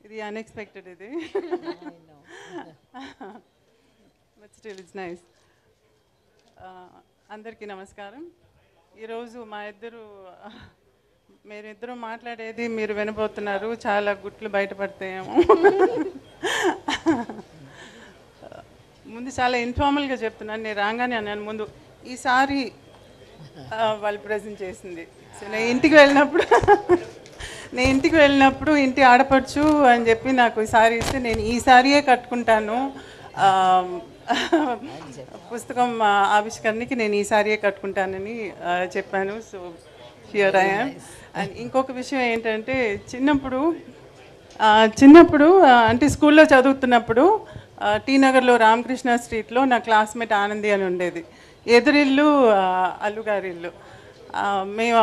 ఇది అన్ఎక్స్పెక్టెడ్ ఇది. But still it's nice. అందరికీ నమస్కారం. ఈరోజు మీరిద్దరూ మాట్లాడేది మీరు వినబోతున్నారు. చాలా గుట్లు బయటపడతాయేమో. ముందు చాలా ఇన్ఫార్మల్గా చెప్తున్నాను. నేను రాగానే అన్నాను ముందు ఈసారి వాళ్ళు ప్రజెంట్ చేసింది. సో నేను ఇంటికి వెళ్ళినప్పుడు ఇంటి ఆడపడుచు అని చెప్పి నాకు ఈ సారీ ఇస్తే నేను ఈ సారీయే కట్టుకుంటాను, పుస్తకం ఆవిష్కరణకి నేను ఈ సారీయే కట్టుకుంటానని చెప్పాను. So here I am. And ఇంకొక విషయం ఏంటంటే చిన్నప్పుడు అంటే స్కూల్లో చదువుతున్నప్పుడు టీ నగర్లో రామకృష్ణ స్ట్రీట్లో నా క్లాస్మేట్ ఆనంది అని ఉండేది. ఎదురిల్లు అల్లుగారి ఇల్లు. మేము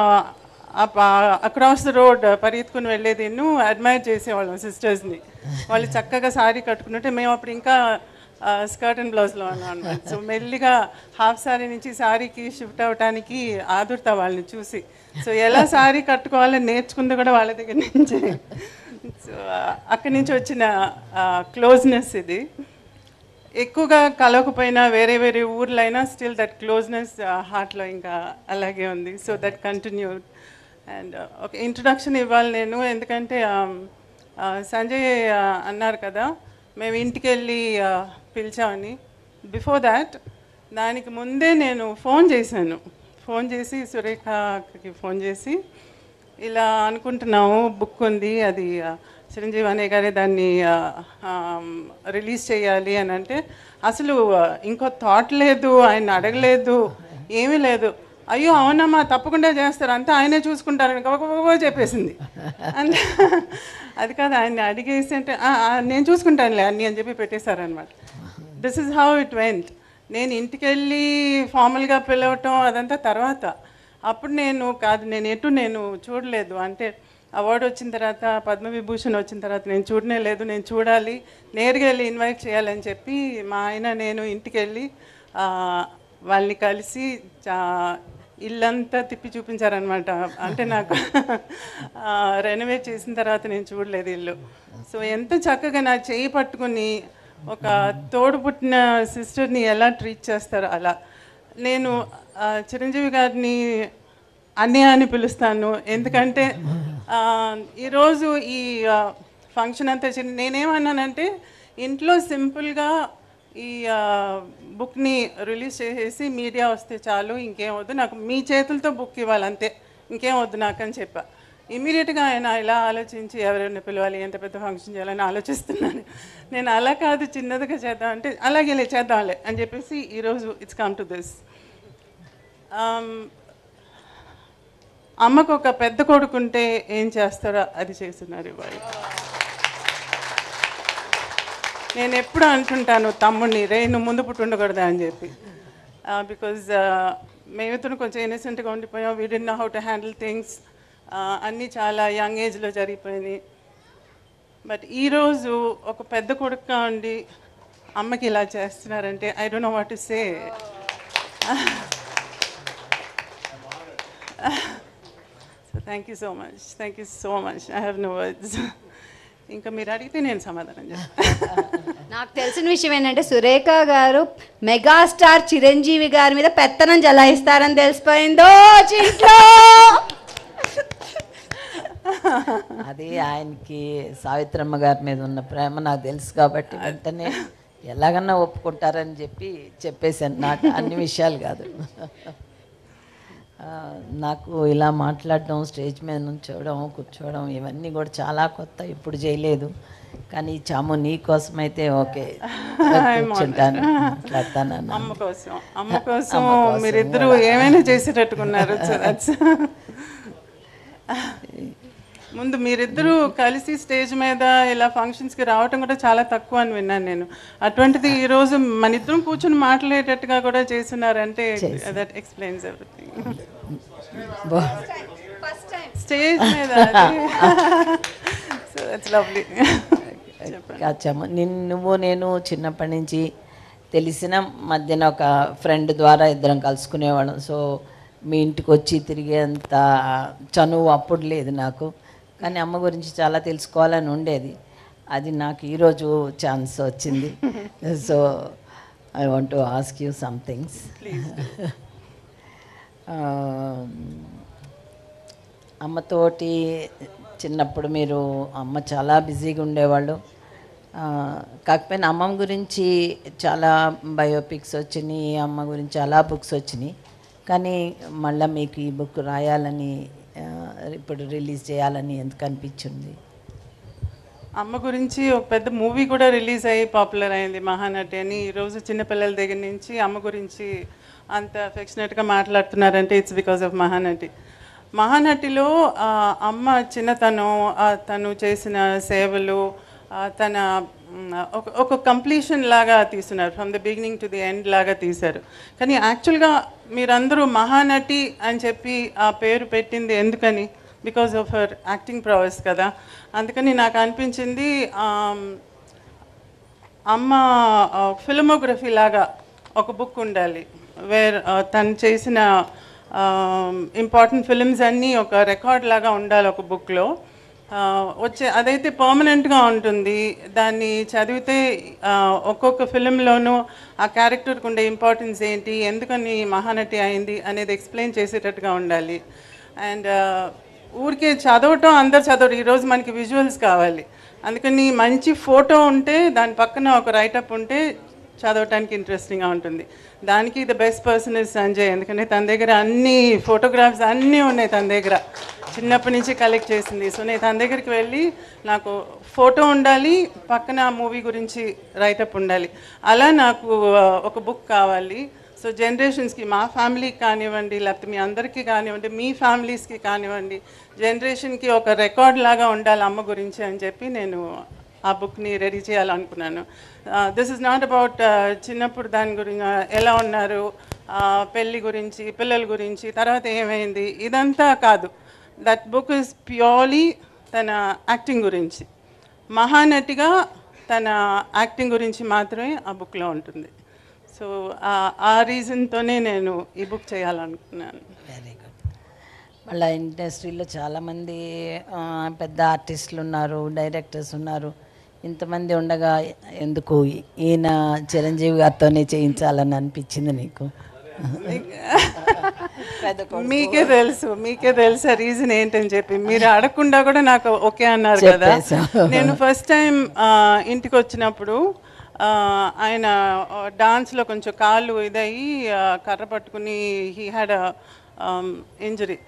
అక్రాస్ ద రోడ్ పరిగెత్తుకుని వెళ్ళేది, అడ్మైర్ చేసేవాళ్ళం సిస్టర్స్ని. వాళ్ళు చక్కగా సారీ కట్టుకుంటుంటే మేము అప్పుడు ఇంకా స్కర్ట్ అండ్ బ్లౌజ్లో ఉన్నాం అనమాట. సో మెల్లిగా హాఫ్ సారీ నుంచి సారీకి షిఫ్ట్ అవ్వటానికి ఆదుర్తా వాళ్ళని చూసి. సో ఎలా సారీ కట్టుకోవాలని నేర్చుకుంది కూడా వాళ్ళ దగ్గర నుంచి. సో అక్కడి నుంచి వచ్చిన క్లోజ్నెస్ ఇది. ఎక్కువగా కలవకపోయినా వేరే వేరే ఊర్లైనా స్టిల్ దట్ క్లోజ్నెస్ హార్ట్లో ఇంకా అలాగే ఉంది. So that continued. అండ్ ఒక ఇంట్రొడక్షన్ ఇవ్వాలి నేను, ఎందుకంటే సంజయ్ అన్నారు కదా మేము ఇంటికి వెళ్ళి పిలిచామని. బిఫోర్ దాట్ దానికి ముందే నేను ఫోన్ చేసి సురేఖకి ఫోన్ చేసి ఇలా అనుకుంటున్నాము, బుక్ ఉంది, అది చిరంజీవి అనే గారే దాన్ని రిలీజ్ చేయాలి అని అంటే అసలు ఇంకో థాట్ లేదు, ఆయన అడగలేదు, ఏమీ లేదు. అయ్యో అవునమ్మా తప్పకుండా చేస్తారు, అంతా ఆయనే చూసుకుంటారని గొప్ప చెప్పేసింది. అంటే అది కాదు, ఆయన్ని అడిగేసి అంటే నేను చూసుకుంటానులే అన్నీ అని చెప్పి పెట్టేశారనమాట. This is how it went. నేను ఇంటికి వెళ్ళి ఫార్మల్గా పిలవటం అదంతా తర్వాత. అప్పుడు నేను చూడలేదు. అంటే అవార్డు వచ్చిన తర్వాత, పద్మవిభూషణ్ వచ్చిన తర్వాత నేను చూడనే లేదు. నేను చూడాలి, నేరుగా వెళ్ళి ఇన్వైట్ చేయాలని చెప్పి మా ఆయన నేను ఇంటికి వెళ్ళి వాళ్ళని కలిసి ఇల్లంతా తిప్పి చూపించారనమాట. అంటే నాకు రెనోవేట్ చేసిన తర్వాత నేను చూడలేదు ఇల్లు. సో ఎంత చక్కగా నా చేయి పట్టుకుని ఒక తోడు పుట్టిన సిస్టర్ని ఎలా ట్రీట్ చేస్తారో అలా. నేను చిరంజీవి గారిని అన్నయ్య అని పిలుస్తాను, ఎందుకంటే ఈరోజు ఈ ఫంక్షన్ అంతా నేనేమన్నానంటే ఇంట్లో సింపుల్గా ఈ బుక్ని రిలీజ్ చేసేసి మీడియా వస్తే చాలు, ఇంకేం వద్దు నాకు, మీ చేతులతో బుక్ ఇవ్వాలి అంతే, ఇంకేం వద్దు నాకు అని చెప్పా. ఇమీడియట్గా ఆయన ఇలా ఆలోచించి ఎవరైనా పిలవాలి, ఎంత పెద్ద ఫంక్షన్ చేయాలని ఆలోచిస్తున్నాను. నేను అలా కాదు, చిన్నదిగా చేద్దాం అంటే అలాగే చేద్దాంలే అని చెప్పేసి ఈరోజు ఇట్స్ కమ్ టు దిస్. అమ్మకు ఒక పెద్ద కొడుకుంటే ఏం చేస్తారో అది చేస్తున్నారు ఇవాళ. నేను ఎప్పుడు అంటుంటాను తమ్ముడిని, నువ్వు ముందు పుట్టి ఉండకూడదా అని చెప్పి. బికాజ్ మేమిద్దరు కొంచెం ఇన్నసెంట్గా ఉండిపోయాం. We did know how to handle things. అన్నీ చాలా యంగ్ ఏజ్లో జరిగిపోయినాయి. బట్ ఈరోజు ఒక పెద్ద కొడుకుగా ఉండి అమ్మకి ఇలా చేస్తున్నారంటే I don't know what to say. So thank you so much. I have no words. ఇంకా మీరు అడిగితే నేను సమాధానం చెప్తాను. నాకు తెలిసిన విషయం ఏంటంటే సురేఖ గారు మెగాస్టార్ చిరంజీవి గారి మీద పెత్తనం జలాయిస్తారని తెలిసిపోయిందో ఇంట్లో. అది ఆయనకి సావిత్రమ్మ గారి మీద ఉన్న ప్రేమ నాకు తెలుసు కాబట్టి వెంటనే ఎలాగన్నా ఒప్పుకుంటారని చెప్పేశాను. నాకు అన్ని విషయాలు కాదు, నాకు ఇలా మాట్లాడడం, స్టేజ్ మీద నుంచోవడం, కూర్చోవడం ఇవన్నీ కూడా చాలా కొత్త, ఇప్పుడు చేయలేదు. కానీ చాము నీ కోసం అయితే ఓకే కూర్చుంటాను, మాట్లాడతాను. అమ్మ కోసం మీరిద్దరూ ఏమైనా చేసేటట్టుకున్నారు. ముందు మీరిద్దరూ కలిసి స్టేజ్ మీద ఇలా ఫంక్షన్స్కి రావటం కూడా చాలా తక్కువ అని విన్నాను నేను. అటువంటిది ఈరోజు మన ఇద్దరం కూర్చొని మాట్లాడేటట్టుగా కూడా చేస్తున్నారంటే దట్ ఎక్స్ప్లెయిన్స్ ఎవ్రీథింగ్. స్టేజ్ మీద సో దట్స్ లవ్లీ. నేను చిన్నప్పటి నుంచి తెలిసిన మధ్యన ఒక ఫ్రెండ్ ద్వారా ఇద్దరం కలుసుకునేవాళ్ళం. సో మీ ఇంటికి వచ్చి తిరిగేంత చనువు అప్పుడు లేదు నాకు. కానీ అమ్మ గురించి చాలా తెలుసుకోవాలని ఉండేది. అది నాకు ఈరోజు ఛాన్స్ వచ్చింది. So I want to ask you some things. అమ్మతోటి చిన్నప్పుడు మీరు అమ్మ చాలా బిజీగా ఉండేవాళ్ళు. కాకపోయినా అమ్మమ్మ గురించి చాలా బయోపిక్స్ వచ్చినాయి, అమ్మ గురించి చాలా బుక్స్ వచ్చినాయి. కానీ మళ్ళీ మీకు ఈ బుక్ రాయాలని ఇప్పుడు రిలీజ్ చేయాలని ఎందుకు అనిపించింది? అమ్మ గురించి ఒక పెద్ద మూవీ కూడా రిలీజ్ అయ్యి పాపులర్ అయింది, మహానటి అని. ఈరోజు చిన్నపిల్లల దగ్గర నుంచి అమ్మ గురించి అంత అఫెక్షనేట్గా మాట్లాడుతున్నారంటే ఇట్స్ బికాజ్ ఆఫ్ మహానటి. మహానటిలో అమ్మ చిన్నతనం, తను చేసిన సేవలు, తన ఒక కంప్లీషన్ లాగా తీస్తున్నారు, from the beginning to the end లాగా తీశారు. కానీ యాక్చువల్గా మీరందరూ మహానటి అని చెప్పి ఆ పేరు పెట్టింది ఎందుకని? బికాజ్ ఆఫ్ హర్ యాక్టింగ్ ప్రొవెస్ కదా. అందుకని నాకు అనిపించింది అమ్మ ఫిల్మోగ్రఫీ లాగా ఒక బుక్ ఉండాలి, వేర్ తను చేసిన ఇంపార్టెంట్ ఫిల్మ్స్ అన్నీ ఒక రికార్డ్ లాగా ఉండాలి ఒక బుక్లో. అదైతే పర్మనెంట్గా ఉంటుంది. దాన్ని చదివితే ఒక్కొక్క ఫిలింలోనూ ఆ క్యారెక్టర్కి ఉండే ఇంపార్టెన్స్ ఏంటి, ఎందుకని మహానటి అయింది అనేది ఎక్స్ప్లెయిన్ చేసేటట్టుగా ఉండాలి. అండ్ ఊరికే చదవటం అందరు చదవరు, ఈరోజు మనకి విజువల్స్ కావాలి. అందుకని మంచి ఫోటో ఉంటే దాని పక్కన ఒక రైటప్ ఉంటే చదవటానికి ఇంట్రెస్టింగ్గా ఉంటుంది. దానికి the best person is Sanjay. ఎందుకంటే తన దగ్గర అన్ని ఫోటోగ్రాఫ్స్ అన్నీ ఉన్నాయి, తన దగ్గర చిన్నప్పటి నుంచి కలెక్ట్ చేసింది. సో నేను తన దగ్గరికి వెళ్ళి నాకు ఫోటో ఉండాలి, పక్కన మూవీ గురించి రైటప్ ఉండాలి, అలా నాకు ఒక బుక్ కావాలి. సో జనరేషన్స్కి, మా ఫ్యామిలీకి కానివ్వండి, లేకపోతే మీ అందరికీ కానివ్వండి, మీ ఫ్యామిలీస్కి కానివ్వండి, జనరేషన్కి ఒక రికార్డ్ లాగా ఉండాలి అమ్మ గురించి అని చెప్పి నేను ఆ బుక్ని రెడీ చేయాలనుకున్నాను. దిస్ ఇస్ నాట్ అబౌట్ చిన్నప్పుడు దాని గురించి ఎలా ఉన్నారు, పెళ్ళి గురించి, పిల్లల గురించి, తర్వాత ఏమైంది, ఇదంతా కాదు. దట్ బుక్ ఇస్ ప్యూర్లీ తన యాక్టింగ్ గురించి, మహానటిగా తన యాక్టింగ్ గురించి మాత్రమే ఆ బుక్లో ఉంటుంది. సో ఆ రీజన్తోనే నేను ఈ బుక్ చేయాలనుకున్నాను. Very good. మళ్ళీ ఇండస్ట్రీలో చాలామంది పెద్ద ఆర్టిస్టులు ఉన్నారు, డైరెక్టర్స్ ఉన్నారు. ఇంతమంది ఉండగా ఎందుకు ఈయన చిరంజీవి గారితోనే చేయించాలని అనిపించింది నీకు? మీకే తెలుసు రీజన్ ఏంటని చెప్పి. మీరు అడగకుండా కూడా నాకు ఓకే అన్నారు కదా. నేను ఫస్ట్ టైం ఇంటికి వచ్చినప్పుడు ఆయన డాన్స్లో కొంచెం కాళ్ళు ఇదయ్యి కర్ర పట్టుకుని హీ హ్యాడ్ ఇంజరీ.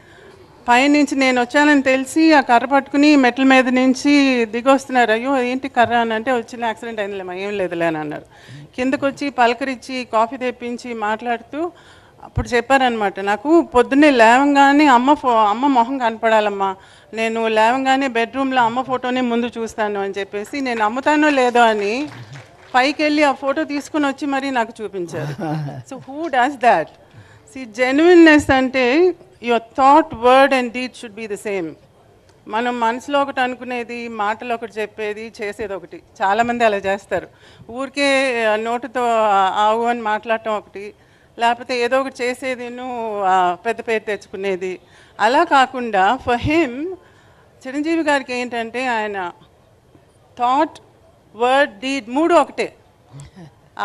పైనుంచి నేను వచ్చానని తెలిసి ఆ కర్ర పట్టుకుని మెట్ల మీద నుంచి దిగొస్తున్నారు. అయ్యో ఏంటి కర్ర అని అంటే, వచ్చిన యాక్సిడెంట్ అయిందిలేమా, ఏం లేదులే అని అన్నారు. కిందకు వచ్చి పలకరించి కాఫీ తెప్పించి మాట్లాడుతూ అప్పుడు చెప్పారనమాట, నాకు పొద్దున్నే లేవంగానే అమ్మ మొహం కనపడాలమ్మా, నేను లేవంగానే బెడ్రూమ్లో అమ్మ ఫోటోనే ముందు చూస్తాను అని చెప్పేసి, నేను అమ్ముతానో లేదో అని పైకి వెళ్ళి ఆ ఫోటో తీసుకుని వచ్చి మరీ నాకు చూపించారు. So who does that? See, genuineness అంటే your thought, word and deed should be the same. మనం మనసులో ఒకటి అనుకునేది, మాటలు ఒకటి చెప్పేది, చేసేది ఒకటి. చాలామంది అలా చేస్తారు. ఊరికే నోటుతో ఆవు అని మాట్లాడటం ఒకటి, లేకపోతే ఏదో ఒకటి చేసేది పెద్ద పేరు తెచ్చుకునేది. అలా కాకుండా ఫర్ హిమ్, చిరంజీవి గారికి ఏంటంటే ఆయన థాట్, వర్డ్, డీడ్ మూడు ఒకటే.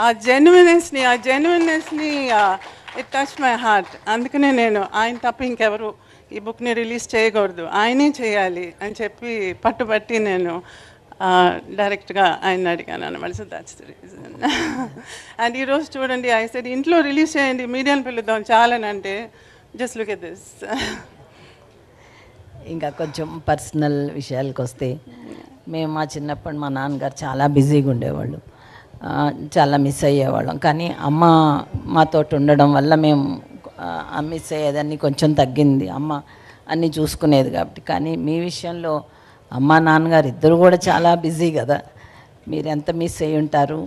ఆ జెన్యున్నెస్ని ఇట్ టచ్ మై హార్ట్. అందుకనే నేను ఆయన తప్ప ఇంకెవరు ఈ బుక్ని రిలీజ్ చేయకూడదు, ఆయనే చేయాలి అని చెప్పి పట్టుబట్టి నేను డైరెక్ట్గా ఆయన అడిగాను అనమాట. So that's the reason. And ఈరోజు చూడండి, ఐ సెడ్ ఇంట్లో రిలీజ్ చేయండి, మీడియాని పిలుద్దాం చాలని అంటే, జస్ట్ లుక్ ఎట్ దిస్. ఇంకా కొంచెం పర్సనల్ విషయాలకు వస్తే, మేము మా చిన్నప్పుడు మా నాన్నగారు చాలా బిజీగా ఉండేవాళ్ళు, చాలా మిస్ అయ్యేవాళ్ళం. కానీ అమ్మ మాతో ఉండడం వల్ల మేము మిస్ అయ్యేదాన్ని కొంచెం తగ్గింది. అమ్మ అన్నీ చూసుకునేది కాబట్టి. కానీ మీ విషయంలో అమ్మ నాన్నగారు ఇద్దరు కూడా చాలా బిజీ కదా, మీరు ఎంత మిస్ అయ్యి ఉంటారు?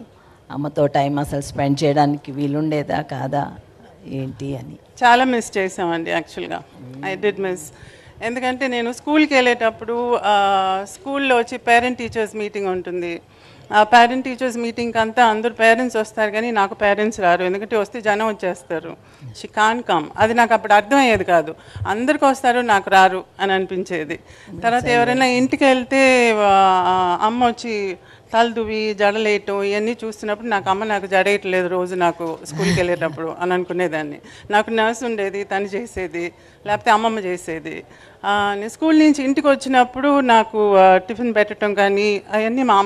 అమ్మతో టైం అసలు స్పెండ్ చేయడానికి వీలుండేదా కాదా ఏంటి అని? చాలా మిస్ చేసామండి యాక్చువల్గా. I did miss. ఎందుకంటే నేను స్కూల్కి వెళ్ళేటప్పుడు స్కూల్లో వచ్చి పేరెంట్ టీచర్స్ మీటింగ్ ఉంటుంది. ఆ పేరెంట్ టీచర్స్ మీటింగ్కి అంతా అందరు పేరెంట్స్ వస్తారు కానీ నాకు పేరెంట్స్ రారు, ఎందుకంటే వస్తే జనం వచ్చేస్తారు. She can come. అది నాకు అప్పుడు అర్థమయ్యేది కాదు. అందరికి వస్తారు, నాకు రారు అని అనిపించేది. తర్వాత ఎవరైనా ఇంటికి వెళ్తే అమ్మ వచ్చి తలదువి జడలేయటం ఇవన్నీ చూస్తున్నప్పుడు నాకు జడేయట్లేదు రోజు నాకు స్కూల్కి వెళ్ళేటప్పుడు అని అనుకునేదాన్ని. నాకు నర్స్ ఉండేది, తను చేసేది, లేకపోతే అమ్మమ్మ చేసేది. నేను స్కూల్ నుంచి ఇంటికి వచ్చినప్పుడు నాకు టిఫిన్ పెట్టడం కానీ అవన్నీ మా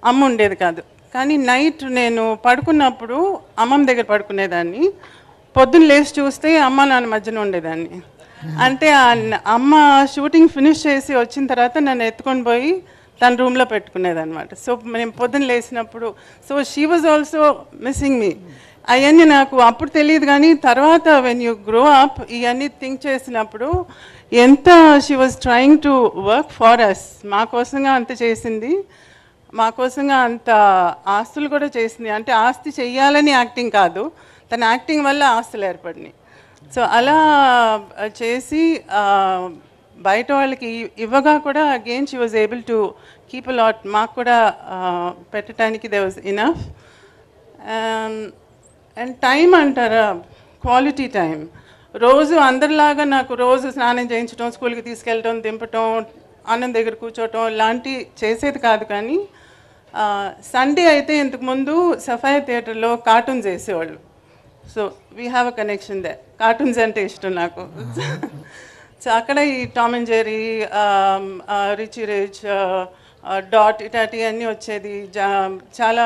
అమ్మ ఉండేది కాదు. కానీ నైట్ నేను పడుకున్నప్పుడు అమ్మమ్మ దగ్గర పడుకునేదాన్ని. పొద్దున్న లేచి చూస్తే అమ్మ నాన్న మధ్యన ఉండేదాన్ని. అంటే అమ్మ షూటింగ్ ఫినిష్ చేసి వచ్చిన తర్వాత నన్ను ఎత్తుకొని పోయి తన రూమ్లో పెట్టుకునేదన్నమాట. సో నేను పొద్దున్న లేచినప్పుడు she was also missing me. అవన్నీ నాకు అప్పుడు తెలియదు, కానీ తర్వాత వెన్ యూ గ్రో అప్ ఇవన్నీ థింక్ చేసినప్పుడు ఎంత she was trying to work for us. మా కోసంగా అంత చేసింది, మా కోసంగా అంత ఆస్తులు కూడా చేసింది. అంటే ఆస్తి చెయ్యాలని యాక్టింగ్ కాదు, తన యాక్టింగ్ వల్ల ఆస్తులు ఏర్పడినాయి. సో అలా చేసి బయట వాళ్ళకి ఇవ్వగా కూడా again she was able to keep a lot. మాకు కూడా పెట్టడానికి they was enough. And time అంటారా, క్వాలిటీ టైం. రోజు అందరిలాగా నాకు రోజు స్నానం చేయించడం, స్కూల్కి తీసుకెళ్ళటం, దింపటం, అన్నం దగ్గర కూర్చోవటం లాంటివి చేసేది కాదు. కానీ సండే అయితే ఇంతకుముందు సఫాయా థియేటర్లో కార్టూన్స్ వేసేవాళ్ళు. So we have a connection there. Cartoons అంటే ఇష్టం నాకు. సో అక్కడ ఈ Tom and Jerry, Richie Rich, డాట్ ఇటాటివన్నీ వచ్చేది. చాలా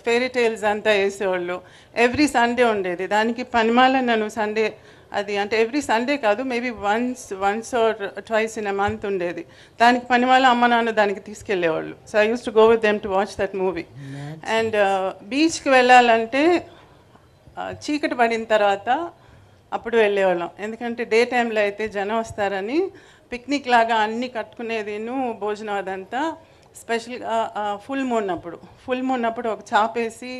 ఫెయిరీ టేల్స్ అంతా వేసేవాళ్ళు. ఎవ్రీ సండే ఉండేది. దానికి పనిమాల నన్ను సండే, అది అంటే ఎవ్రీ సండే కాదు, maybe once or twice in a month ఉండేది. దానికి పనిమాల అమ్మ నాన్న దానికి తీసుకెళ్ళేవాళ్ళు. So I use to go with them to watch that movie. And బీచ్కి వెళ్ళాలంటే చీకటి పడిన తర్వాత అప్పుడు వెళ్ళేవాళ్ళం. ఎందుకంటే డే టైంలో అయితే జనం వస్తారని పిక్నిక్ లాగా అన్నీ కట్టుకునేది, భోజనం అదంతా. స్పెషల్గా ఫుల్ మూన్ అప్పుడు ఒక చాపేసి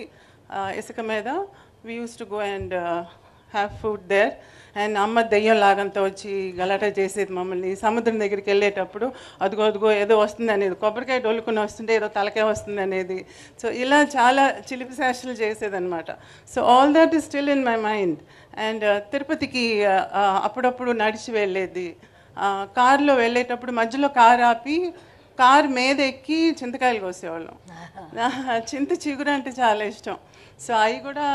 ఇసుక మీద we use to go and have food there. And అమ్మ దెయ్యం లాగంతా వచ్చి గలాట చేసేది మమ్మల్ని. సముద్రం దగ్గరికి వెళ్ళేటప్పుడు అదిగో ఏదో వస్తుంది అనేది, కొబ్బరికాయ డొల్లుకుని వస్తుంటే ఏదో తలకాయ వస్తుంది అనేది. సో ఇలా చాలా చిలిపి శాస్త్రాలు చేసేదన్నమాట. So all that is still in my mind. And తిరుపతికి అప్పుడప్పుడు నడిచి వెళ్ళేది. కారులో వెళ్ళేటప్పుడు మధ్యలో కారు ఆపి కారు మీద ఎక్కి చింతకాయలు కోసేవాళ్ళం. చింత చిగురు అంటే చాలా ఇష్టం. సో అవి కూడా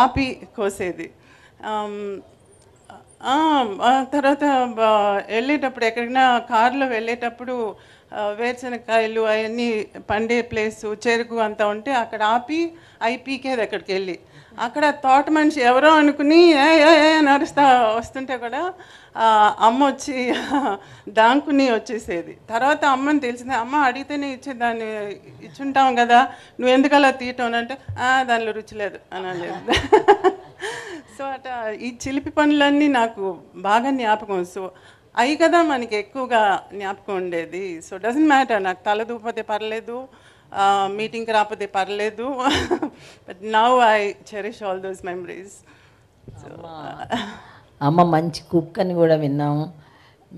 ఆపి కోసేది. తర్వాత వెళ్ళేటప్పుడు ఎక్కడికైనా కారులో వెళ్ళేటప్పుడు వేరుశనగకాయలు అవన్నీ పండే ప్లేసు, చెరుకు అంతా ఉంటే అక్కడ ఆపి అవి పీకేది అక్కడికి వెళ్ళి. అక్కడ తోట మనిషి ఎవరో అనుకుని నడుస్తా వస్తుంటే కూడా అమ్మ వచ్చి దాంకుని వచ్చేసేది. తర్వాత అమ్మని తెలిసింది, అమ్మ అడిగితేనే ఇచ్చేదాన్ని, ఇచ్చుంటాం కదా, నువ్వు ఎందుకు అలా తీయటం అంటే దానిలో రుచి లేదు అని అనలేదు. సో అట్లా ఈ చిలిపి పనులన్నీ నాకు బాగా జ్ఞాపకం. సో అవి కదా మనకి ఎక్కువగా జ్ఞాపకం ఉండేది. సో డజంట్ మ్యాటర్, నాకు తల దూపోతే పర్లేదు, మీటింగ్కి రాకపోతే పర్లేదు, but now I cherish all those memories. అమ్మ మంచి కుక్ అని కూడా విన్నాము.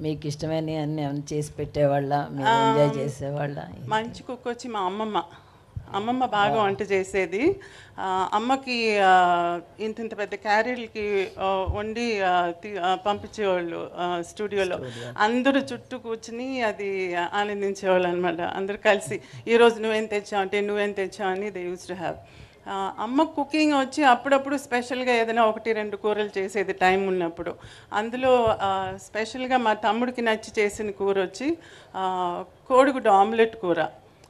మీకు ఇష్టమైన అన్ని చేసి పెట్టేవాళ్ళ, మీరు ఎంజాయ్ చేసేవాళ్ళ? మంచి కుక్ వచ్చి మా అమ్మమ్మ బాగా వంట చేసేది. అమ్మకి ఇంత పెద్ద క్యారీలకి వండి పంపించేవాళ్ళు స్టూడియోలో. అందరూ చుట్టూ కూర్చుని అది ఆనందించేవాళ్ళు అనమాట. అందరూ కలిసి ఈరోజు నువ్వేం తెచ్చావు అంటే నువ్వేం తెచ్చావు అని దే యూస్ టు హ్యావ్. అమ్మ కుకింగ్ వచ్చి అప్పుడప్పుడు స్పెషల్గా ఏదైనా 1-2 కూరలు చేసేది టైం ఉన్నప్పుడు. అందులో స్పెషల్గా మా తమ్ముడికి నచ్చి చేసిన కూర వచ్చి కోడిగుడ్డు ఆమ్లెట్ కూర.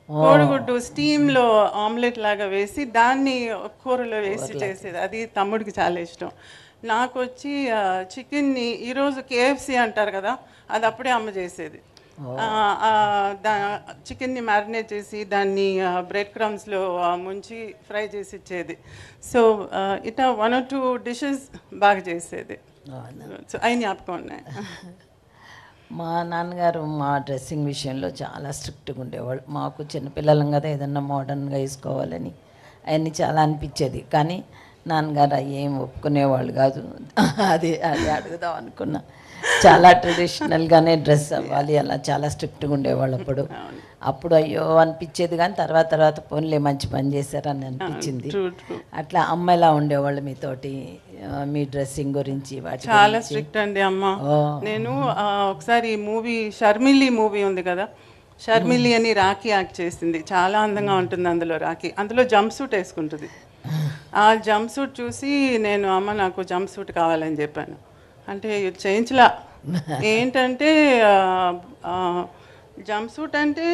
కోడిగుడ్డు స్టీమ్లో ఆమ్లెట్ లాగా వేసి దాన్ని కూరలో వేసి చేసేది. అది తమ్ముడికి చాలా ఇష్టం. నాకు వచ్చి చికెన్ని ఈరోజు KFC అంటారు కదా, అది అప్పుడే అమ్మ చేసేది. చికెన్ని మ్యారినేట్ చేసి దాన్ని బ్రెడ్ క్రమ్స్లో ముంచి ఫ్రై చేసి ఇచ్చేది. సో ఇట్లా 1 or 2 డిషెస్ బాగా చేసేది. సో అవి జ్ఞాపకం ఉన్నాయి. మా నాన్నగారు మా డ్రెస్సింగ్ విషయంలో చాలా స్ట్రిక్ట్గా ఉండేవాళ్ళు. మాకు చిన్నపిల్లలం కదా, ఏదన్నా మోడర్న్గా వేసుకోవాలని అవన్నీ చాలా అనిపించేది. కానీ నాన్నగారు అవి ఏం ఒప్పుకునేవాళ్ళు కాదు. అది అది అడుగుదాం అనుకున్నా. చాలా ట్రెడిషనల్గానే డ్రెస్ అవ్వాలి, అలా చాలా స్ట్రిక్ట్గా ఉండేవాళ్ళు అప్పుడు అయ్యో అనిపించేది, కానీ తర్వాత పోన్లే మంచి పని చేశారని అనిపించింది. అట్లా అమ్మ ఎలా ఉండేవాళ్ళు మీతోటి, మీ డ్రెస్సింగ్ గురించి వాటి చాలా స్ట్రిక్ట్ అండి అమ్మ. నేను ఒకసారి మూవీ షర్మిలి మూవీ ఉంది కదా, షర్మిలి అని రాఖీ యాక్ట్ చేసింది, చాలా అందంగా ఉంటుంది అందులో రాఖీ. అందులో జంప్ సూట్ వేసుకుంటుంది. ఆ జంప్ సూట్ చూసి నేను అమ్మ నాకు జంప్ సూట్ కావాలని చెప్పాను. అంటే చేయించలా. ఏంటంటే జంప్ సూట్ అంటే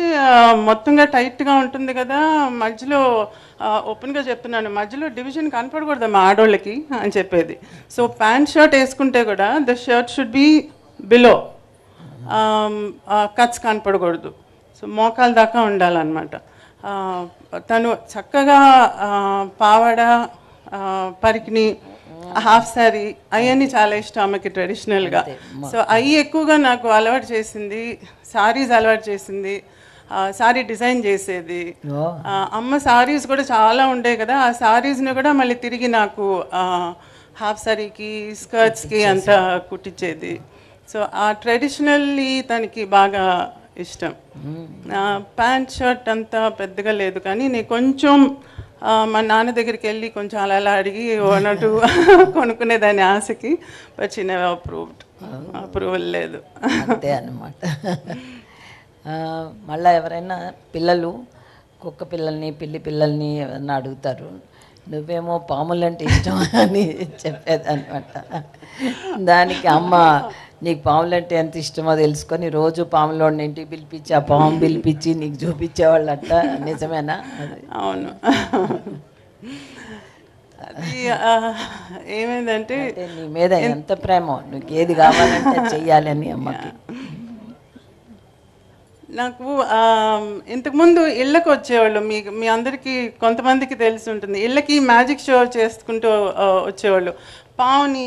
మొత్తంగా టైట్గా ఉంటుంది కదా, మధ్యలో ఓపెన్గా చెప్తున్నాను, మధ్యలో డివిజన్ కనపడకూడదమ్మా ఆడోళ్ళకి అని చెప్పేది. సో ప్యాంట్ షర్ట్ వేసుకుంటే కూడా the shirt should be below, cuts కనపడకూడదు. సో మోకాల దాకా ఉండాలన్నమాట. తను చక్కగా పావడ, పరికిణి, హాఫ్ శారీ అవన్నీ చాలా ఇష్టం అమ్మకి ట్రెడిషనల్గా. సో అవి ఎక్కువగా నాకు అలవాటు చేసింది. సారీస్ అలవాటు చేసింది, సారీ డిజైన్ చేసేది. అమ్మ సారీస్ కూడా చాలా ఉండేవి కదా, ఆ సారీస్ని కూడా మళ్ళీ తిరిగి నాకు హాఫ్ శారీకి, స్కర్ట్స్కి అంతా కుట్టించేది. సో ఆ ట్రెడిషనల్లీ తనకి బాగా ఇష్టం. ప్యాంట్ షర్ట్ అంతా పెద్దగా లేదు, కానీ నేను కొంచెం మా నాన్న దగ్గరికి వెళ్ళి కొంచెం అలా అడిగి ఓనటు కొనుక్కునేదాన్ని ఆశకి. బట్ షీ నెవర్ అప్రూవల్ లేదు. అంతే అన్నమాట. మళ్ళీ ఎవరైనా పిల్లలు కుక్క పిల్లల్ని, పిల్లి పిల్లల్ని ఎవరన్నా అడుగుతారు, నువ్వేమో పాములంటే ఇష్టం అని చెప్పేదన్నమాట. దానికి అమ్మ నీకు పాములంటే ఎంత ఇష్టమో తెలుసుకొని రోజు పాములోని ఇంటికి పిలిపించి ఆ పాము పిలిపించి నీకు చూపించేవాళ్ళు అట్ట. నిజమేనా? అవును. అది ఏమైందంటే నీ మీద ఎంత ప్రేమ, నీకు ఏది కావాలంటే చెయ్యాలని అమ్మకి. నాకు ఇంతకుముందు ఇళ్ళకి వచ్చేవాళ్ళు, మీ అందరికీ కొంతమందికి తెలిసి ఉంటుంది, ఇళ్ళకి మ్యాజిక్ షో చేసుకుంటూ వచ్చేవాళ్ళు. పావుని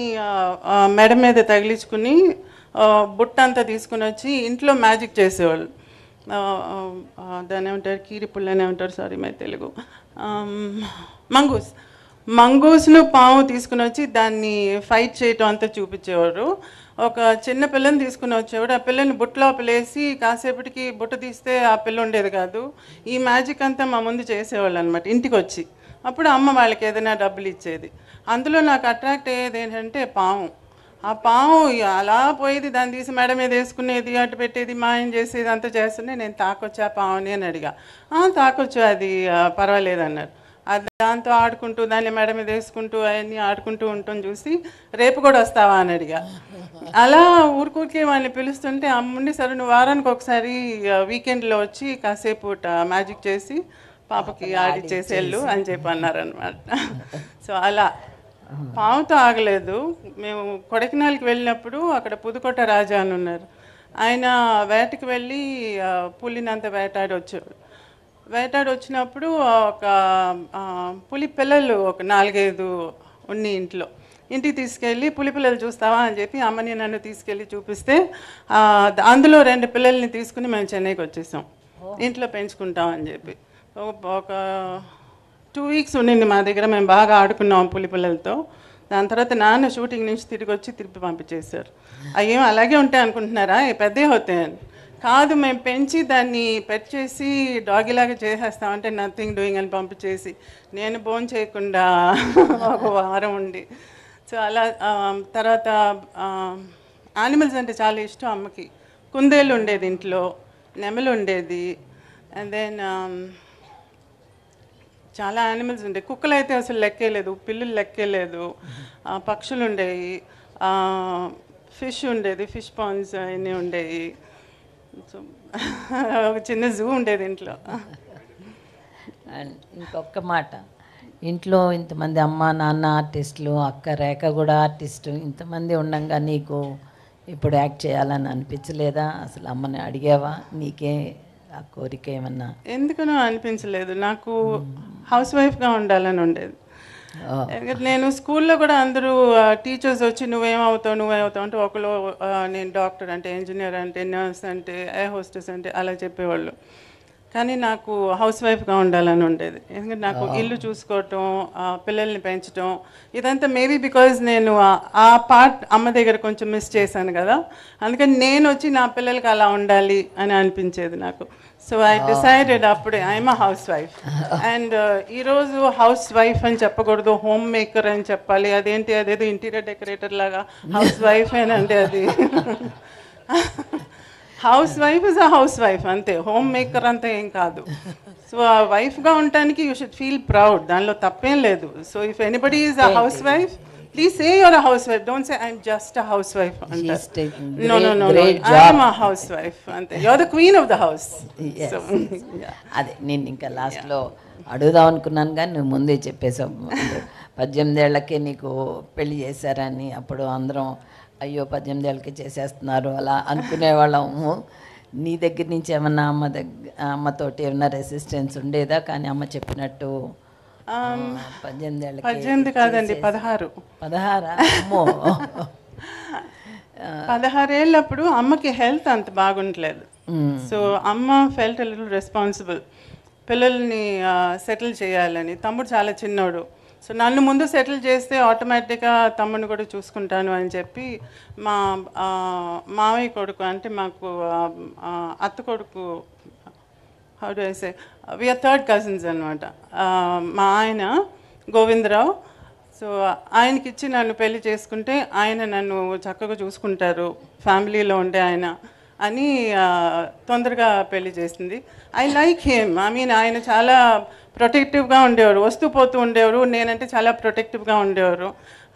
మెడ మీద తగిలించుకుని బుట్ట అంతా తీసుకుని వచ్చి ఇంట్లో మ్యాజిక్ చేసేవాళ్ళు. దాన్ని ఏమంటారు, కీరిపుల్లనే ఉంటారు, సారీ మై తెలుగు, మంగూస్ను పాము తీసుకుని వచ్చి దాన్ని ఫైట్ చేయటం అంతా చూపించేవారు. ఒక చిన్న పిల్లని తీసుకుని వచ్చేవాడు, ఆ పిల్లని బుట్ట లోపలేసి కాసేపటికి బుట్ట తీస్తే ఆ పిల్ల ఉండేది కాదు. ఈ మ్యాజిక్ అంతా మా ముందు చేసేవాళ్ళు అనమాట ఇంటికి వచ్చి. అప్పుడు అమ్మ వాళ్ళకి ఏదైనా డబ్బులు ఇచ్చేది. అందులో నాకు అట్రాక్ట్ అయ్యేది ఏంటంటే పాము. ఆ పాము అలా పోయేది, దాన్ని తీసి మేడ మీద వేసుకునేది, అటు పెట్టేది, మాయం చేసేది, అంతా చేస్తుంటే నేను తాకొచ్చా పావుని అని అడిగా. తాకొచ్చు, అది పర్వాలేదు అన్నారు. అది దాంతో ఆడుకుంటూ దాన్ని మేడ మీద వేసుకుంటూ అవన్నీ ఆడుకుంటూ ఉంటాం చూసి రేపు కూడా వస్తావా అని అడిగా. అలా ఊరికూరికే వాళ్ళని పిలుస్తుంటే అమ్ముండి సరే నువ్వు వారానికి ఒకసారి వీకెండ్లో వచ్చి కాసేపు మ్యాజిక్ చేసి పాపకి ఆడిచ్చేసి వెళ్ళు అని చెప్పి అన్నారనమాట. సో అలా పాముతో ఆగలేదు. మేము కొడైకెనాల్కి వెళ్ళినప్పుడు అక్కడ పుదుకోట రాజా అని ఉన్నారు, ఆయన వేటకి వెళ్ళి పులినంత వేటాడి వచ్చాడు. వేటాడి వచ్చినప్పుడు ఒక పులి పిల్లలు ఒక 4-5 ఉన్ని ఇంటికి తీసుకెళ్ళి పులి పిల్లలు చూస్తావా అని చెప్పి అమ్మని నన్ను తీసుకెళ్ళి చూపిస్తే అందులో 2 పిల్లల్ని తీసుకుని మేము చెన్నైకి వచ్చేసాం, ఇంట్లో పెంచుకుంటాం అని చెప్పి. ఒక 2 వీక్స్ ఉండింది మా దగ్గర, మేము బాగా ఆడుకున్నాం పులి పిల్లలతో. దాని తర్వాత నాన్న షూటింగ్ నుంచి తిరిగి వచ్చి తిరిగి పంపించేశారు. అవి అలాగే ఉంటాయి అనుకుంటున్నారా, పెద్దవి అవుతాయని. కాదు, మేము పెంచి దాన్ని పెట్ చేసి డాగిలాగా చేసేస్తామంటే నథింగ్ డూయింగ్ అని పంపించేసి నేను భోజనం చేయకుండా ఒక వారం ఉండి. సో అలా తర్వాత యానిమల్స్ అంటే చాలా ఇష్టం అమ్మకి. కుందేళ్ళు ఉండేది ఇంట్లో, నెమలు ఉండేది, అండ్ దెన్ చాలా యానిమల్స్ ఉండేవి. కుక్కలు అయితే అసలు లెక్కేలేదు, పిల్లులు లెక్కేలేదు, పక్షులు ఉండేవి, ఫిష్ ఉండేది, ఫిష్ పాండ్స్ అవన్నీ ఉండేవి. సో ఒక చిన్న జూ ఉండేది ఇంట్లో. అండ్ ఇంకొక మాట, ఇంట్లో ఇంతమంది అమ్మ నాన్న ఆర్టిస్టులు, అక్క రేఖ కూడా ఆర్టిస్టు, ఇంతమంది ఉండగా నీకు ఇప్పుడు యాక్ట్ చేయాలని అనిపించలేదా? అసలు అమ్మని అడిగావా? నీకే ఆ కోరిక ఏమన్నా? ఎందుకనో అనిపించలేదు, నాకు హౌస్ వైఫ్గా ఉండాలని ఉండేది. నేను స్కూల్లో కూడా అందరూ టీచర్స్ వచ్చి నువ్వేమవుతావు అంటే ఒకళ్ళు నేను డాక్టర్ అంటే, ఇంజనీర్ అంటే, నర్స్ అంటే, ఎయిర్ హోస్టెస్ అంటే అలా చెప్పేవాళ్ళు. కానీ నాకు హౌస్ వైఫ్గా ఉండాలని ఉండేది. ఎందుకంటే నాకు ఇల్లు చూసుకోవటం, పిల్లల్ని పెంచడం, ఇదంతా మేబీ బికాజ్ నేను ఆ పార్ట్ అమ్మ దగ్గర కొంచెం మిస్ చేశాను కదా, అందుకని నేను వచ్చి నా పిల్లలకి అలా ఉండాలి అని అనిపించేది నాకు. సో ఐ డిసైడెడ్ అప్పుడే I'm a house wife. And ఈరోజు హౌస్ వైఫ్ అని చెప్పకూడదు, హోమ్ మేకర్ అని చెప్పాలి. అదేంటి, అదేదో ఇంటీరియర్ డెకరేటర్ లాగా హౌస్ వైఫ్ అంటే అది house wife is a housewife అంతే, హోమ్ మేకర్ అంతా ఏం కాదు. సో ఆ వైఫ్గా ఉండటానికి యూ షుడ్ ఫీల్ ప్రౌడ్, దానిలో తప్పేం లేదు. So if anybody is a housewife, please say your a housewife, don't say I'm just a housewife అంటారు. No no no no, I'm a housewife అంతే, you are the queen of the house. So అదే నేను ఇంకా లాస్ట్లో అడుగుదాం అనుకున్నాను కానీ నువ్వు ముందే చెప్పేసావు. 18 ఏళ్ళకే నీకు పెళ్లి చేశారని. అప్పుడు అందరం అయ్యో 18 ఏళ్ళకి చేసేస్తున్నారు అలా అనుకునేవాళ్ళము. నీ దగ్గర నుంచి ఏమన్నా అమ్మతోటి ఏమన్నా రెసిస్టెన్స్ ఉండేదా? కానీ అమ్మ చెప్పినట్టు 18 ఏళ్ళకి 18 కాదండి, 16. 16? అమ్మో 16 ఏళ్ళప్పుడు అమ్మకి హెల్త్ అంత బాగుండలేదు. సో అమ్మ ఫెల్ట్ లిటిల్ రెస్పాన్సిబుల్, పిల్లల్ని సెటిల్ చేయాలని. తమ్ముడు చాలా చిన్నోడు, సో నన్ను ముందు సెటిల్ చేస్తే ఆటోమేటిక్గా తమ్ముడిని కూడా చూసుకుంటాను అని చెప్పి మా మావయ్య కొడుకు, అంటే మాకు అత్త కొడుకు, how do I say, we're third cousins అనమాట, మా ఆయన గోవిందరావు. సో ఆయనకి ఇచ్చి నన్ను పెళ్లి చేసుకుంటే ఆయన నన్ను చక్కగా చూసుకుంటారు, ఫ్యామిలీలో ఉండే ఆయన అని తొందరగా పెళ్లి చేసింది. I like him, I mean ఆయన చాలా ప్రొటెక్టివ్గా ఉండేవారు, వస్తూ పోతూ ఉండేవారు, నేనంటే చాలా ప్రొటెక్టివ్గా ఉండేవారు.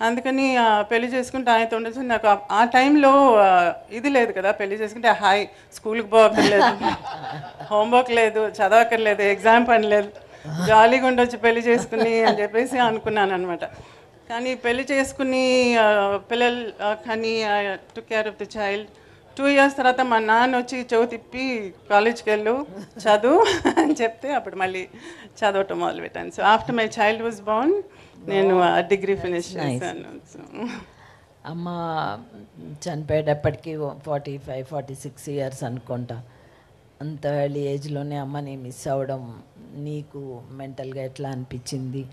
అందుకని పెళ్లి చేసుకుంటే ఆయనతో ఉండొచ్చు. నాకు ఆ టైంలో ఇది లేదు కదా, పెళ్లి చేసుకుంటే హాయ్ స్కూల్కి పోవక్కర్లేదు, హోంవర్క్ లేదు, చదవక్కర్లేదు, ఎగ్జామ్ పని లేదు, జాలీగా ఉండొచ్చు పెళ్లి చేసుకుని అని చెప్పేసి అనుకున్నాను అనమాట. కానీ పెళ్లి చేసుకుని పిల్లలు కానీ took care of the child. 2 years తర్వాత మా నాన్న వచ్చి చెవి తిప్పి కాలేజ్కి వెళ్ళు చదువు అని చెప్తే అప్పుడు మళ్ళీ చదవటం మొదలుపెట్టాను. So after my child was Born నేను డిగ్రీ ఫినిష్ చేశాను. అమ్మ చనిపోయేటప్పటికి 45-46 years అనుకుంటా. అంత ఎర్లీ ఏజ్లోనే అమ్మని మిస్ అవ్వడం నీకు మెంటల్గా ఎట్లా అనిపించింది?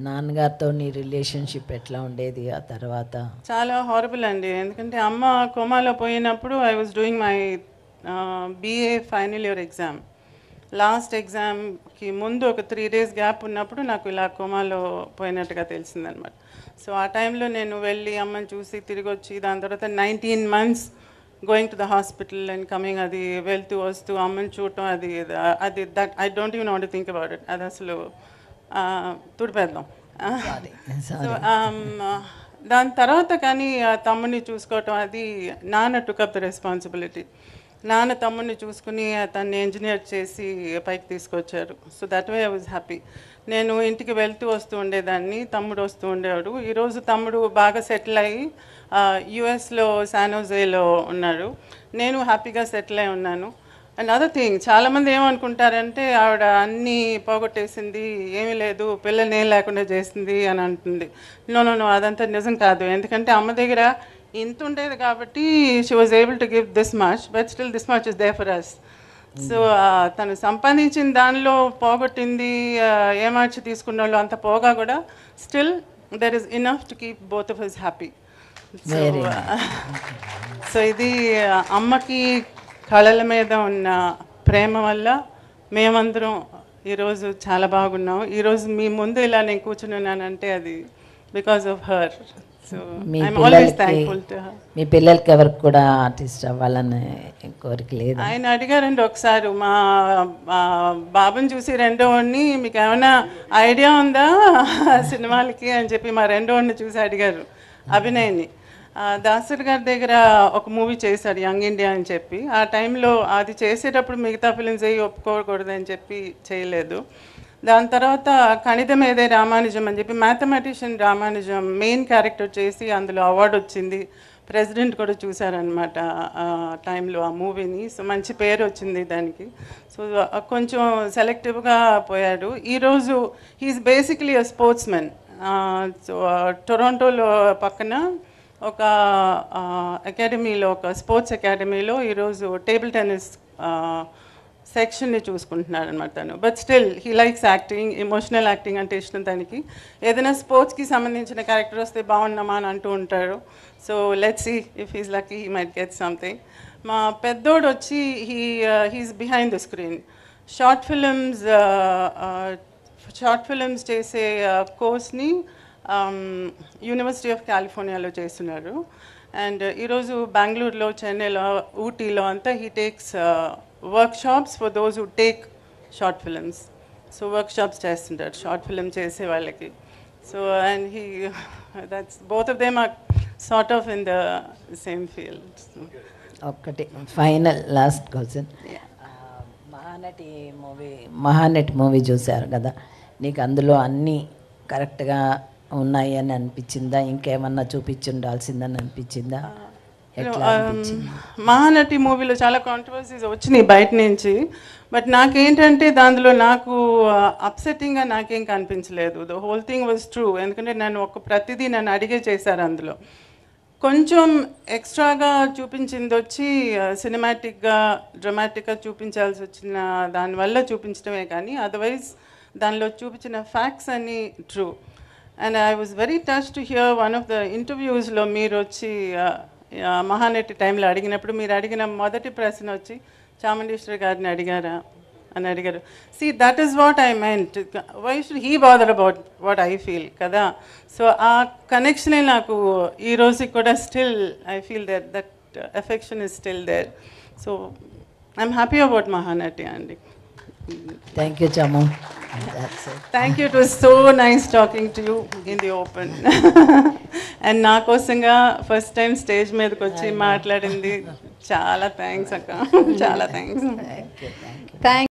నాన్నగారితో నీ రిలేషన్షిప్ ఎట్లా ఉండేది ఆ తర్వాత? చాలా హారబుల్ అండి, ఎందుకంటే అమ్మ కోమాలో పోయినప్పుడు I was doing my BA final year exam. Last ఎగ్జామ్కి ముందు ఒక 3 days గ్యాప్ ఉన్నప్పుడు నాకు ఇలా కోమాలో పోయినట్టుగా తెలిసిందనమాట. సో ఆ టైంలో నేను వెళ్ళి అమ్మని చూసి తిరిగి వచ్చి, దాని తర్వాత 19 months going to the hospital and coming, అది వెళ్తూ వస్తూ అమ్మని చూడటం, అది that I don't even want to think about it. అది అసలు తుడిపేద్దాం. సో దాని తర్వాత కానీ తమ్ముడిని చూసుకోవటం, అది నాన్న టుక్ అప్ ద రెస్పాన్సిబిలిటీ. నాన్న తమ్ముడిని చూసుకుని తన్ని ఇంజనీర్ చేసి పైకి తీసుకొచ్చారు. So that way I was happy. నేను ఇంటికి వెళ్తూ వస్తూ ఉండేదాన్ని, తమ్ముడు వస్తూ ఉండేవాడు. ఈరోజు తమ్ముడు బాగా సెటిల్ అయ్యి యుఎస్లో శానోజేలో ఉన్నాడు, నేను హ్యాపీగా సెటిల్ అయి ఉన్నాను. అండ్ అదర్ థింగ్, చాలామంది ఏమనుకుంటారంటే ఆవిడ అన్నీ పోగొట్టేసింది, ఏమీ లేదు, పిల్లల్ని ఏం లేకుండా చేసింది అని అంటుంది. నో నో నో, అదంతా నిజం కాదు. ఎందుకంటే అమ్మ దగ్గర ఇంత ఉండేది కాబట్టి she was able to give this much, but still this much is there for us. So తను సంపాదించిన దానిలో పోగొట్టింది, ఏమార్చి తీసుకున్న వాళ్ళు అంత పోగా కూడా still there is enough to keep both of us happy. So ఇది అమ్మకి కళల మీద ఉన్న ప్రేమ వల్ల మేమందరం ఈరోజు చాలా బాగున్నాం. ఈరోజు మీ ముందు ఇలా నేను కూర్చున్నానంటే అది because of her. So I'm always thankful to her. మీ పిల్లలకి ఎవరికి కూడా ఆర్టిస్ట్ అవ్వాలనే కోరిక లేదు? ఆయన అడిగారండి ఒకసారి, మా బాబుని చూసి రెండో వాడిని, మీకు ఏమైనా ఐడియా ఉందా సినిమాలకి అని చెప్పి మా రెండో వాడిని చూసి అడిగారు, అభినయ్ని. దాసరి గారి దగ్గర ఒక మూవీ చేశాడు యంగ్ ఇండియా అని చెప్పి. ఆ టైంలో అది చేసేటప్పుడు మిగతా ఫిలిమ్స్ అయ్యి ఒప్పుకోకూడదని చెప్పి చేయలేదు. దాని తర్వాత కణితం ఏదే రామానుజం అని చెప్పి మ్యాథమెటిషియన్ రామానుజం మెయిన్ క్యారెక్టర్ చేసి అందులో అవార్డు వచ్చింది. ప్రెసిడెంట్ కూడా చూశారనమాట టైంలో ఆ మూవీని. సో మంచి పేరు వచ్చింది దానికి. సో కొంచెం సెలెక్టివ్గా పోయాడు. ఈరోజు he is basically a sports men. So టొరంటోలో పక్కన ఒక అకాడమీలో, ఒక స్పోర్ట్స్ అకాడమీలో ఈరోజు టేబుల్ టెన్నిస్ సెక్షన్ని చూసుకుంటున్నాడు అనమాట తను. But still he likes acting, emotional acting అంటే ఇష్టం తనకి. ఏదైనా స్పోర్ట్స్కి సంబంధించిన క్యారెక్టర్ వస్తే బాగున్నామా అని అంటూ ఉంటారు. So let's see if he's lucky he might get something. మా పెద్దోడు వచ్చి he's behind the screen. Short films చేసే కోర్స్ని యూనివర్సిటీ ఆఫ్ కాలిఫోర్నియాలో చేస్తున్నారు. అండ్ ఈరోజు బెంగళూరులో, చెన్నైలో, ఊటీలో అంతా he takes workshops for those who take short films. So workshops చేస్తుంటారు షార్ట్ ఫిలిం చేసే వాళ్ళకి. So and that's both of them are sort of in the same field. ఒక్కటి final last question. Mahanati movie చూశారు కదా, నీకు అందులో అన్నీ కరెక్ట్గా ఉన్నాయి అని అనిపించిందా? ఇంకేమన్నా చూపించుండాల్సిందని అనిపించిందా? ఎట్లా అనిపించింది? మహానటి మూవీలో చాలా కాంట్రవర్సీస్ వచ్చినాయి బయట నుంచి. బట్ నాకేంటంటే దానిలో నాకు అప్సెట్టింగ్గా నాకేం కనిపించలేదు. The whole thing was true. ఎందుకంటే నన్ను ప్రతిదీ నన్ను అడిగే చేశారు. అందులో కొంచెం ఎక్స్ట్రాగా చూపించింది వచ్చి సినిమాటిక్గా, డ్రామాటిక్గా చూపించాల్సి వచ్చిన దానివల్ల చూపించడమే కానీ అదర్వైజ్ దానిలో చూపించిన ఫ్యాక్ట్స్ అన్నీ true. And I was very touch to hear one of the ఇంటర్వ్యూస్లో మీరు వచ్చి మహానటి టైంలో అడిగినప్పుడు మీరు అడిగిన మొదటి ప్రశ్న వచ్చి చాముండేశ్వరి గారిని అడిగారా అని అడిగారు. See, that is what I meant. Why should he bother about what I feel కదా? సో ఆ కనెక్షనే నాకు ఈ రోజుకి కూడా still I feel that affection is still there. So I'm happy about Mahanati అండి. Thank you Chamu. Thank you. It was so nice talking to you in the open. And నా కోసంగా ఫస్ట్ టైం స్టేజ్ మీదకి వచ్చి మాట్లాడింది చాలా థ్యాంక్స్ అక్క. చాలా thanks. Thank